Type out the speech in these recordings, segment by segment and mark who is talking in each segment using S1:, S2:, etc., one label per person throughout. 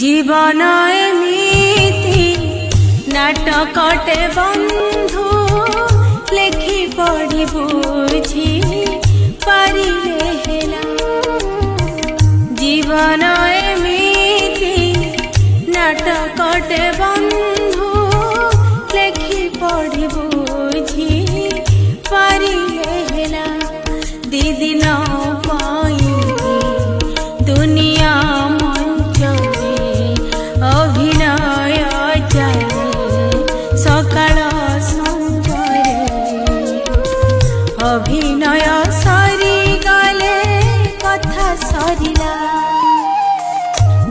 S1: জীবন এমিতি নাটকটে বন্ধু লেখি পড়ি বুঝি পারিলে হেলা। জীবন এমিতি নাটকটে বন্ধু লেখি পড়ি বুঝি পারিলে হেলা। দিদিন পাই দুনিয়া মঞ্চরে অভিনয় চালে সকাল সঞ্জরে। অভিনয় সরি গলে কথা সরিলা।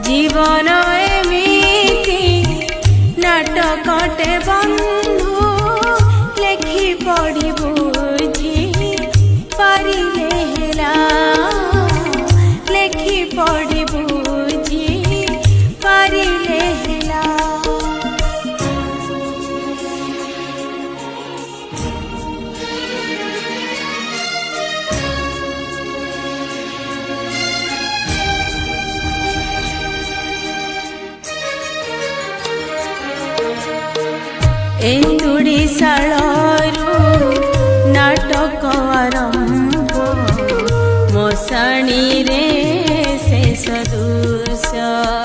S1: জীবন এমিতি নাটকটে বন্ধু লেখি পড়ি বুঝি পারিলে হেলা। লেখি পড়ি বুঝি পারিলে হেলা। ଏଣ୍ଡୁଡ଼ି ଶାଳରୁ ନାଟକ ଆରମ୍ଭ ମଶାଣିରେ ଶେଷ ଦୃଶ୍ୟ।